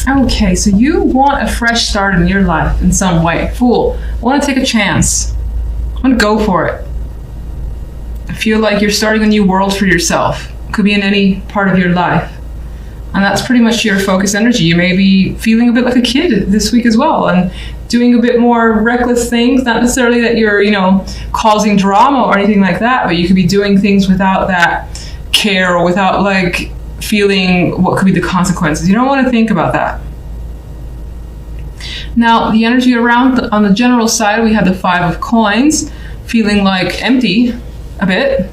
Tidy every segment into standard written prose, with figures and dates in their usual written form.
Okay, so you want a fresh start in your life in some way. Fool, I want to take a chance. I want to go for it. I feel like you're starting a new world for yourself. Could be in any part of your life. And that's pretty much your focus energy. You may be feeling a bit like a kid this week as well and doing a bit more reckless things. Not necessarily that you're, causing drama or anything like that, but you could be doing things without that care or without like feeling what could be the consequences. You don't want to think about that. Now, the energy around on the general side, we have the 5 of coins, feeling like empty a bit,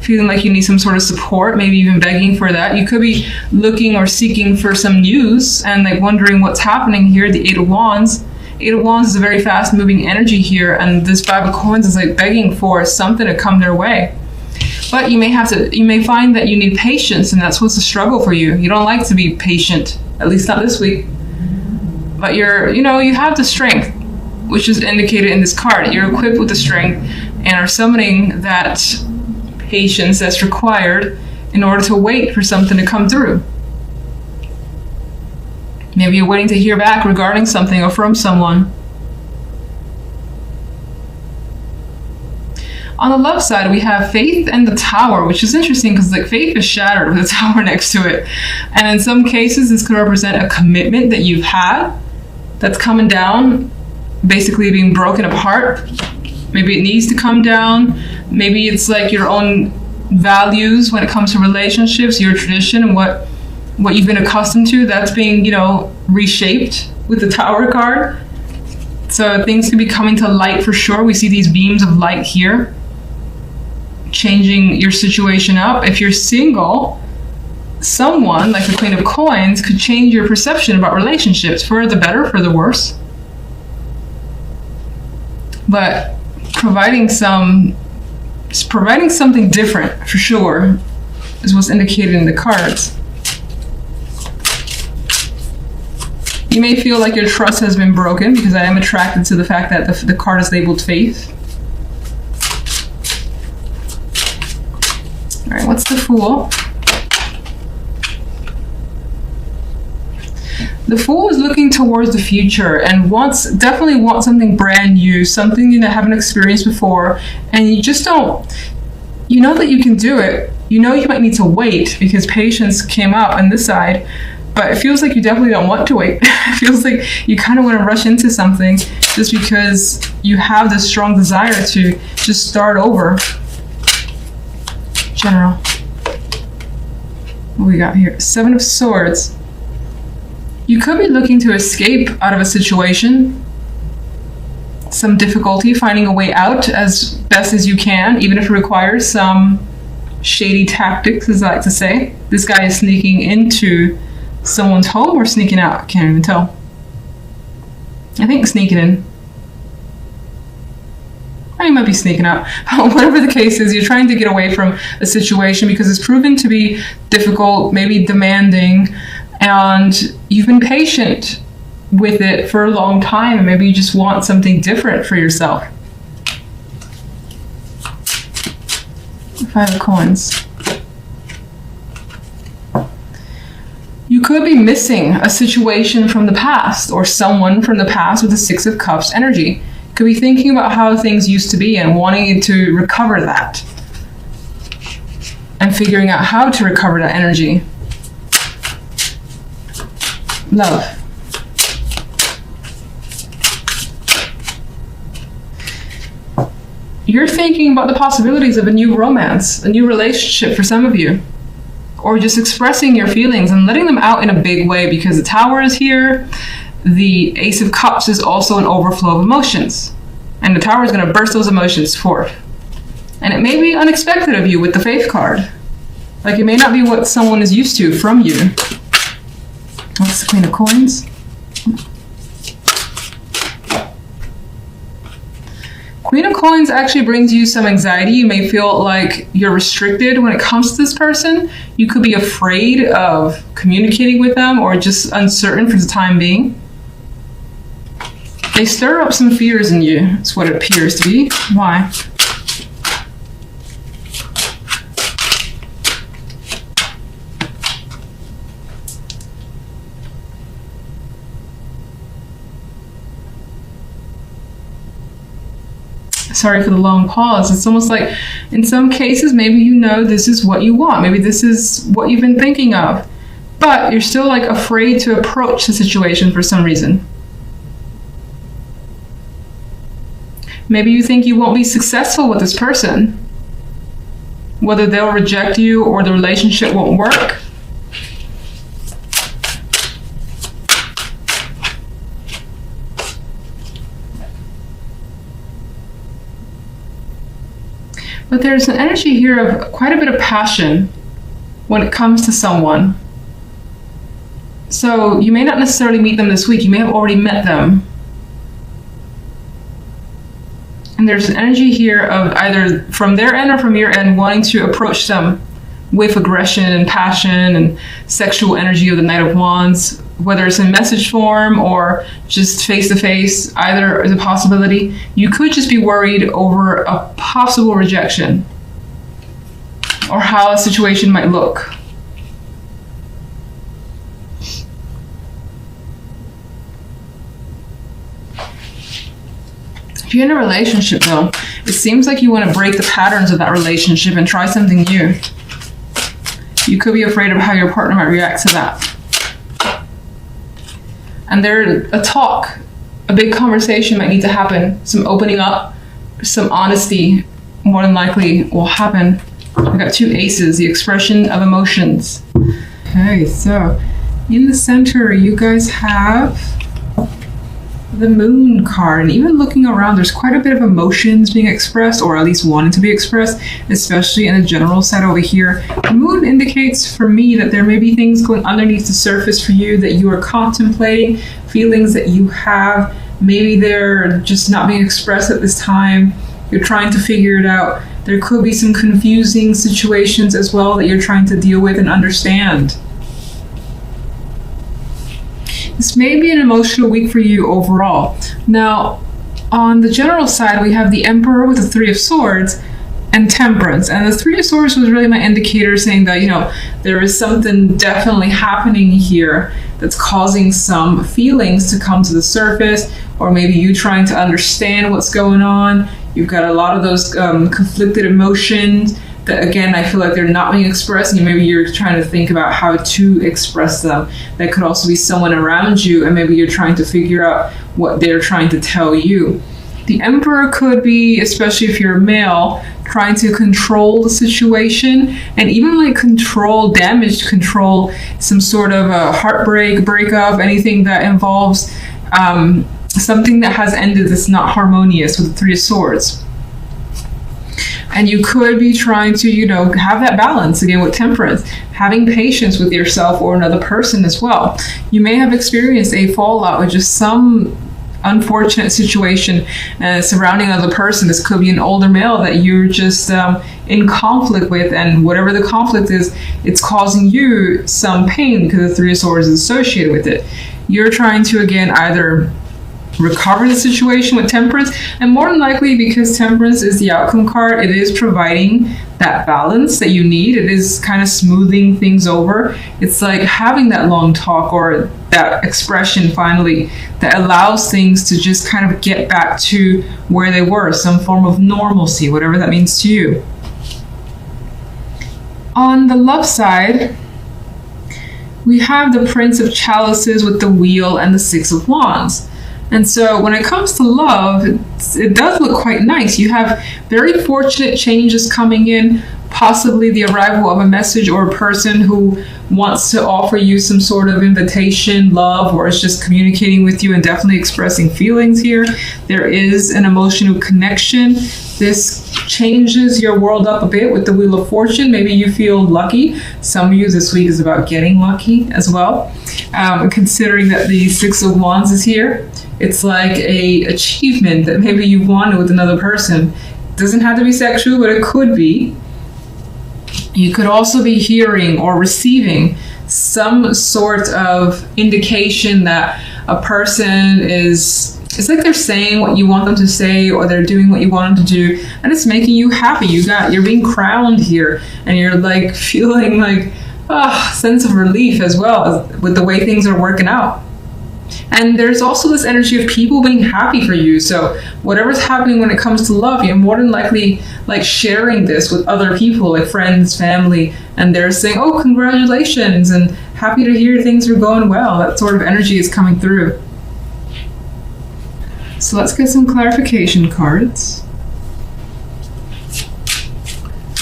feeling like you need some sort of support, maybe even begging for that. You could be looking or seeking for some news and like wondering what's happening here. The 8 of Wands. 8 of Wands is a very fast moving energy here, and this 5 of coins is like begging for something to come their way. But you may find that you need patience, and that's what's a struggle for you. You don't like to be patient, at least not this week. But you have the strength, which is indicated in this card. You're equipped with the strength and are summoning that patience that's required in order to wait for something to come through. Maybe you're waiting to hear back regarding something or from someone. On the love side, we have faith and the tower, which is interesting because like faith is shattered with a tower next to it. And in some cases, this could represent a commitment that you've had that's coming down, basically being broken apart. Maybe it needs to come down. Maybe it's like your own values when it comes to relationships, your tradition and what you've been accustomed to, that's being, reshaped with the tower card. So things could be coming to light for sure. We see these beams of light here, changing your situation up. If you're single, someone like the Queen of Coins could change your perception about relationships for the better, for the worse. But providing something different for sure is what's indicated in the cards. You may feel like your trust has been broken, because I am attracted to the fact that the card is labeled faith. All right, what's the Fool? The Fool is looking towards the future and definitely wants something brand new, something you haven't experienced before, and you just don't. You know that you can do it. You know you might need to wait because patience came up on this side, but it feels like you definitely don't want to wait. It feels like you kind of want to rush into something just because you have this strong desire to just start over. General. What we got here? 7 of Swords. You could be looking to escape out of a situation, some difficulty, finding a way out as best as you can, even if it requires some shady tactics, as I like to say. This guy is sneaking into someone's home or sneaking out. I can't even tell. I think sneaking in. Or he might be sneaking out. Whatever the case is, you're trying to get away from a situation because it's proven to be difficult, maybe demanding, and you've been patient with it for a long time, and maybe you just want something different for yourself. 5 of Coins. You could be missing a situation from the past or someone from the past with the 6 of Cups energy. Could be thinking about how things used to be and wanting to recover that and figuring out how to recover that energy. Love. You're thinking about the possibilities of a new romance, a new relationship for some of you, or just expressing your feelings and letting them out in a big way because the Tower is here. The Ace of Cups is also an overflow of emotions, and the Tower is going to burst those emotions forth. And it may be unexpected of you with the Faith card. Like, it may not be what someone is used to from you. What's the Queen of Coins? Queen of Coins actually brings you some anxiety. You may feel like you're restricted when it comes to this person. You could be afraid of communicating with them or just uncertain for the time being. They stir up some fears in you. That's what it appears to be. Why? Sorry for the long pause. It's almost like in some cases, maybe you know this is what you want. Maybe this is what you've been thinking of. But you're still like afraid to approach the situation for some reason. Maybe you think you won't be successful with this person. Whether they'll reject you or the relationship won't work. But there's an energy here of quite a bit of passion when it comes to someone. So you may not necessarily meet them this week. You may have already met them. And there's an energy here of either from their end or from your end wanting to approach them with aggression and passion and sexual energy of the Knight of Wands, whether it's in message form or just face-to-face, either is a possibility. You could just be worried over a possible rejection or how a situation might look. If you're in a relationship, though, it seems like you want to break the patterns of that relationship and try something new. You could be afraid of how your partner might react to that. And a big conversation might need to happen. Some opening up, some honesty more than likely will happen. We've got 2 aces, the expression of emotions. Okay, so in the center, you guys have the Moon card. And even looking around, there's quite a bit of emotions being expressed, or at least wanting to be expressed, especially in the general side over here. The Moon indicates for me that there may be things going underneath the surface for you that you are contemplating, feelings that you have. Maybe they're just not being expressed at this time. You're trying to figure it out. There could be some confusing situations as well that you're trying to deal with and understand. This may be an emotional week for you overall. Now, on the general side, we have the Emperor with the 3 of Swords and Temperance. And the 3 of Swords was really my indicator saying that, there is something definitely happening here that's causing some feelings to come to the surface, or maybe you trying to understand what's going on. You've got a lot of those conflicted emotions that, again, I feel like they're not being expressed, and maybe you're trying to think about how to express them. That could also be someone around you, and maybe you're trying to figure out what they're trying to tell you. The Emperor could be, especially if you're a male, trying to control the situation and even like control damage, control some sort of a heartbreak, breakup, anything that involves something that has ended that's not harmonious with the 3 of Swords. And you could be trying to, have that balance again with Temperance, having patience with yourself or another person as well. You may have experienced a fallout with just some unfortunate situation surrounding another person. This could be an older male that you're just in conflict with, and whatever the conflict is, it's causing you some pain because the 3 of Swords is associated with it. You're trying to, again, either recover the situation with Temperance, and more than likely, because Temperance is the outcome card, it is providing that balance that you need. It is kind of smoothing things over. It's like having that long talk or that expression finally that allows things to just kind of get back to where they were, some form of normalcy, whatever that means to you. On the love side, we have the Prince of Chalices with the Wheel and the 6 of Wands. And so when it comes to love, it does look quite nice. You have very fortunate changes coming in, possibly the arrival of a message or a person who wants to offer you some sort of invitation, love, or is just communicating with you and definitely expressing feelings here. There is an emotional connection. This changes your world up a bit with the Wheel of Fortune. Maybe you feel lucky. Some of you, this week is about getting lucky as well. Considering that the 6 of Wands is here, it's like a achievement that maybe you wanted with another person. It doesn't have to be sexual, but it could be. You could also be hearing or receiving some sort of indication that a person it's like they're saying what you want them to say, or they're doing what you want them to do, and it's making you happy. You're being crowned here, and you're like feeling like sense of relief as well with the way things are working out. And there's also this energy of people being happy for you. So whatever's happening when it comes to love, you're more than likely like sharing this with other people, like friends, family, and they're saying, oh, congratulations, and happy to hear things are going well. That sort of energy is coming through. So let's get some clarification cards.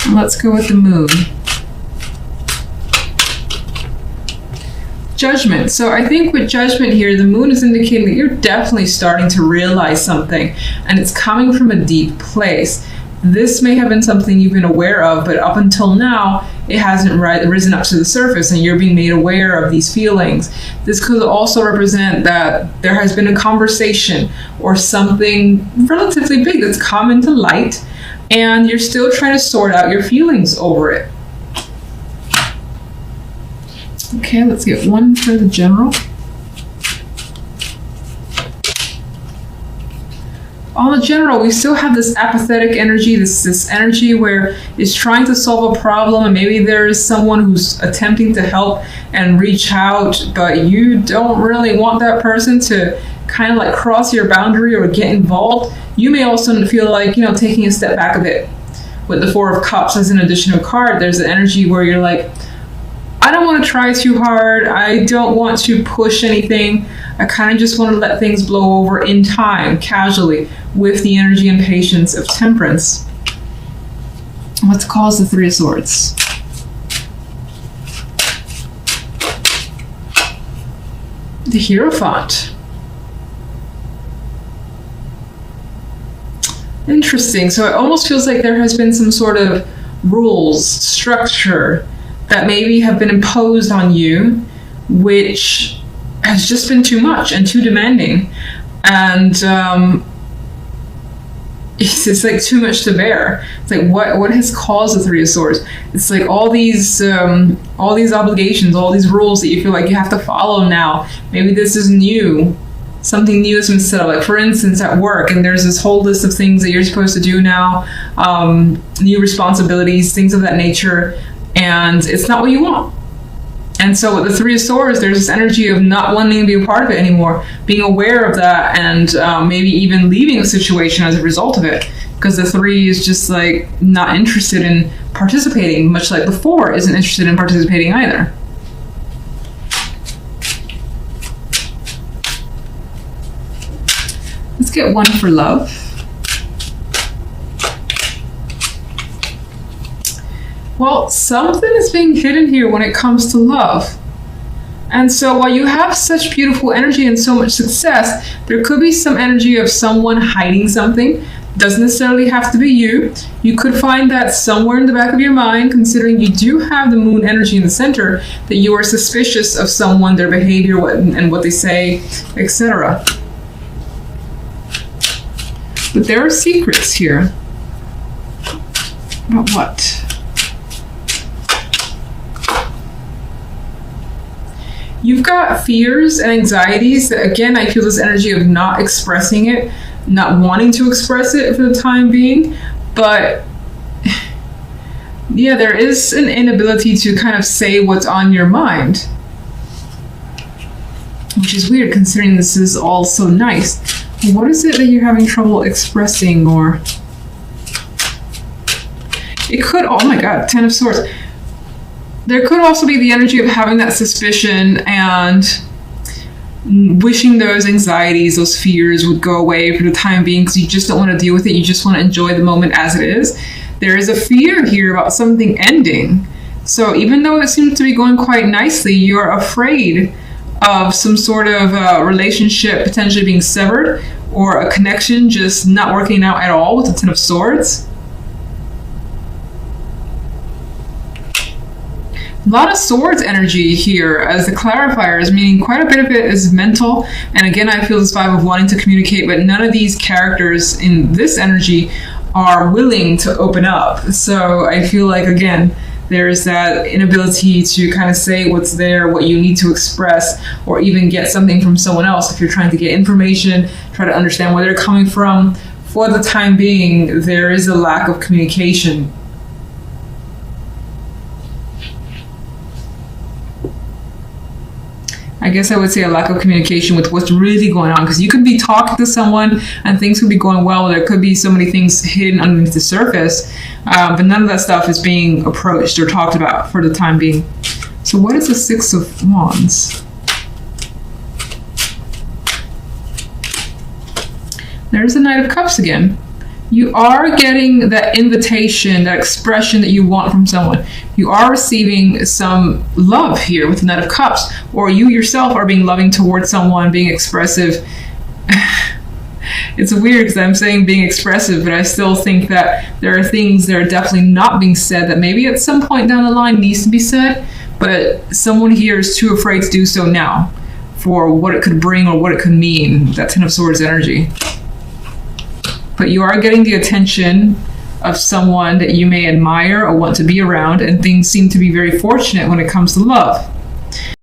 And let's go with the moon. Judgment. So I think with judgment here, the moon is indicating that you're definitely starting to realize something, and it's coming from a deep place. This may have been something you've been aware of, but up until now, it hasn't risen up to the surface, and you're being made aware of these feelings. This could also represent that there has been a conversation or something relatively big that's come into light, and you're still trying to sort out your feelings over it. Okay, let's get one for the general. On the general, we still have this apathetic energy, this energy where it's trying to solve a problem, and maybe there is someone who's attempting to help and reach out, but you don't really want that person to kind of like cross your boundary or get involved. You may also feel like, taking a step back a bit. With the Four of Cups as an additional card, there's an energy where you're like, I don't want to try too hard. I don't want to push anything. I kind of just want to let things blow over in time, casually, with the energy and patience of Temperance. Let's cause the Three of Swords. The Hierophant. Interesting. So it almost feels like there has been some sort of rules, structure, that maybe have been imposed on you, which has just been too much and too demanding. And it's like too much to bear. It's like, what has caused the Three of Swords? It's like all these obligations, all these rules that you feel like you have to follow now. Maybe this is new. Something new has been set up, like for instance at work, and there's this whole list of things that you're supposed to do now, new responsibilities, things of that nature, and it's not what you want. And so with the Three of Swords, there's this energy of not wanting to be a part of it anymore, being aware of that, and maybe even leaving a situation as a result of it, because the Three is just like not interested in participating, much like the Four isn't interested in participating either. Let's get one for love. Well, something is being hidden here when it comes to love. And so while you have such beautiful energy and so much success, there could be some energy of someone hiding something. Doesn't necessarily have to be you. You could find that somewhere in the back of your mind, considering you do have the moon energy in the center, that you are suspicious of someone, their behavior, what they say, etc. But there are secrets here. About what? You've got fears and anxieties that, again, I feel this energy of not expressing it, not wanting to express it for the time being. But yeah, there is an inability to kind of say what's on your mind, which is weird considering this is all so nice. What is it that you're having trouble expressing? Or it could, oh my God, Ten of Swords. There could also be the energy of having that suspicion and wishing those anxieties, those fears would go away for the time being, because you just don't want to deal with it. You just want to enjoy the moment as it is. There is a fear here about something ending. So even though it seems to be going quite nicely, you're afraid of some sort of relationship potentially being severed, or a connection just not working out at all with the Ten of Swords. A lot of swords energy here as the clarifiers, meaning quite a bit of it is mental. And again, I feel this vibe of wanting to communicate, but none of these characters in this energy are willing to open up. So I feel like, again, there's that inability to kind of say what's there, what you need to express, or even get something from someone else. If you're trying to get information, try to understand where they're coming from. For the time being, there is a lack of communication. I guess I would say a lack of communication with what's really going on, because you could be talking to someone and things could be going well. There could be so many things hidden underneath the surface, but none of that stuff is being approached or talked about for the time being. So what is the Six of Wands? There's the Knight of Cups again. You are getting that invitation, that expression that you want from someone. You are receiving some love here with the Knight of Cups, or you yourself are being loving towards someone, being expressive. It's weird because I'm saying being expressive, but I still think that there are things that are definitely not being said that maybe at some point down the line needs to be said, but someone here is too afraid to do so now for what it could bring or what it could mean, that Ten of Swords energy. But you are getting the attention of someone that you may admire or want to be around, and things seem to be very fortunate when it comes to love.